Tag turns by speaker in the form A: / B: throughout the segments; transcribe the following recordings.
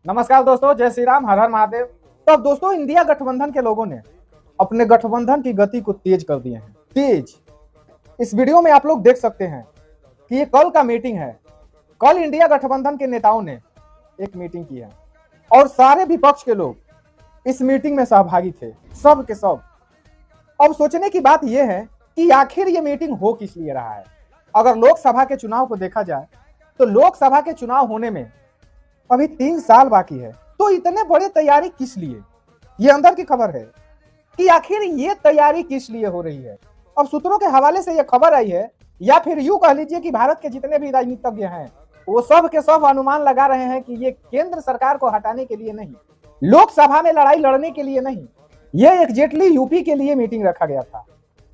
A: नमस्कार दोस्तों, जय श्री राम, हर हर महादेव। तो अब दोस्तों, इंडिया गठबंधन के लोगों ने अपने गठबंधन की गति को तेज कर दिए हैं। तेज इस वीडियो में आप लोग देख सकते हैं कि ये कल का मीटिंग है। कल इंडिया गठबंधन के नेताओं ने एक मीटिंग की है और सारे विपक्ष के लोग इस मीटिंग में सहभागी थे, सब के सब। अब सोचने की बात यह है कि आखिर ये मीटिंग हो किस लिए रहा है। अगर लोकसभा के चुनाव को देखा जाए तो लोकसभा के चुनाव होने में अभी 3 साल बाकी है, तो इतने बड़े तैयारी किस लिए? ये अंदर की खबर है कि आखिर ये तैयारी किस लिए हो रही है। अब सूत्रों के हवाले से ये खबर आई है, या फिर यूं कह लीजिए कि भारत के जितने भी राजनीतिज्ञ हैं वो सब के सब अनुमान लगा रहे हैं कि ये केंद्र सरकार को हटाने के लिए नहीं, लोकसभा में लड़ाई लड़ने के लिए नहीं, ये एग्जैक्टली यूपी के लिए मीटिंग रखा गया था,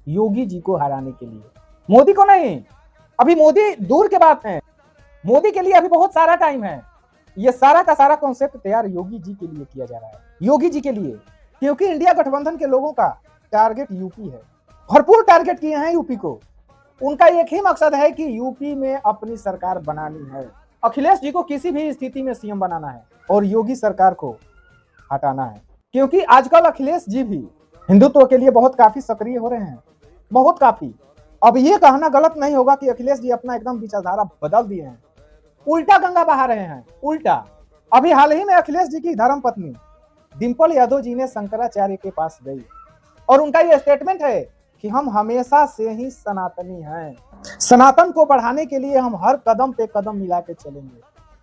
A: योगी जी को हराने के लिए। मोदी को नहीं, अभी मोदी दूर के बात है, मोदी के लिए अभी बहुत सारा टाइम है। ये सारा का सारा कॉन्सेप्ट तैयार योगी जी के लिए किया जा रहा है, योगी जी के लिए, क्योंकि इंडिया गठबंधन के लोगों का टारगेट यूपी है। भरपूर टारगेट किए हैं यूपी को। उनका एक ही मकसद है कि यूपी में अपनी सरकार बनानी है। अखिलेश जी को किसी भी स्थिति में सीएम बनाना है और योगी सरकार को हटाना है, क्योंकि आजकल अखिलेश जी भी हिंदुत्व के लिए बहुत काफी सक्रिय हो रहे हैं, बहुत काफी। अब ये कहना गलत नहीं होगा कि अखिलेश जी अपना एकदम विचारधारा बदल दिए हैं, उल्टा गंगा बहा रहे हैं, उल्टा। अभी हाल ही में अखिलेश जी की धर्मपत्नी डिंपल यादव जी ने शंकराचार्य के पास गई और उनका ये स्टेटमेंट है कि हम हमेशा से ही सनातनी हैं, सनातन को बढ़ाने के लिए हम हर कदम पे कदम मिला के चलेंगे।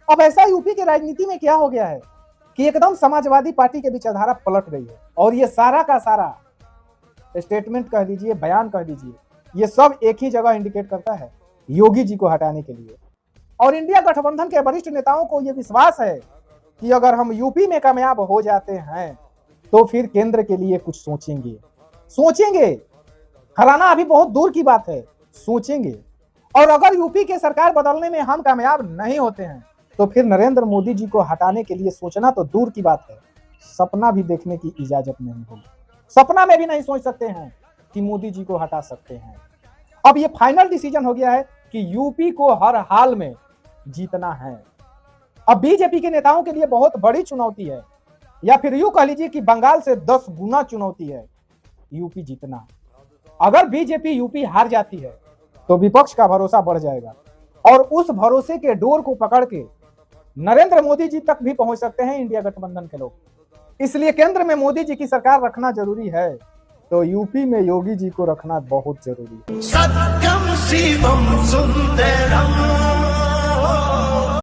A: अब ऐसा यूपी की राजनीति में क्या हो गया है कि एकदम समाजवादी पार्टी की विचारधारा पलट गई है, और ये सारा का सारा स्टेटमेंट कह दीजिए, बयान कह दीजिए, ये सब एक ही जगह इंडिकेट करता है योगी जी को हटाने के लिए। और इंडिया गठबंधन के वरिष्ठ नेताओं को यह विश्वास है कि अगर हम यूपी में कामयाब हो जाते हैं तो फिर केंद्र के लिए कुछ सोचेंगे। हराना अभी बहुत दूर की बात है, सोचेंगे। और अगर यूपी के सरकार बदलने में हम कामयाब नहीं होते हैं तो फिर नरेंद्र मोदी जी को हटाने के लिए सोचना तो दूर की बात है, सपना भी देखने की इजाजत नहीं होगी। सपना में भी नहीं सोच सकते हैं कि मोदी जी को हटा सकते हैं। अब ये फाइनल डिसीजन हो गया है कि यूपी को हर हाल में जीतना है। अब बीजेपी के नेताओं के लिए बहुत बड़ी चुनौती है, या फिर यूं कह लीजिए कि बंगाल से 10 गुना चुनौती है यूपी जीतना। अगर बीजेपी यूपी हार जाती है तो विपक्ष का भरोसा बढ़ जाएगा, और उस भरोसे के डोर को पकड़ के नरेंद्र मोदी जी तक भी पहुंच सकते हैं इंडिया गठबंधन के लोग। इसलिए केंद्र में मोदी जी की सरकार रखना जरूरी है, तो यूपी में योगी जी को रखना बहुत जरूरी है।
B: सत्यम शिवम सुंदरम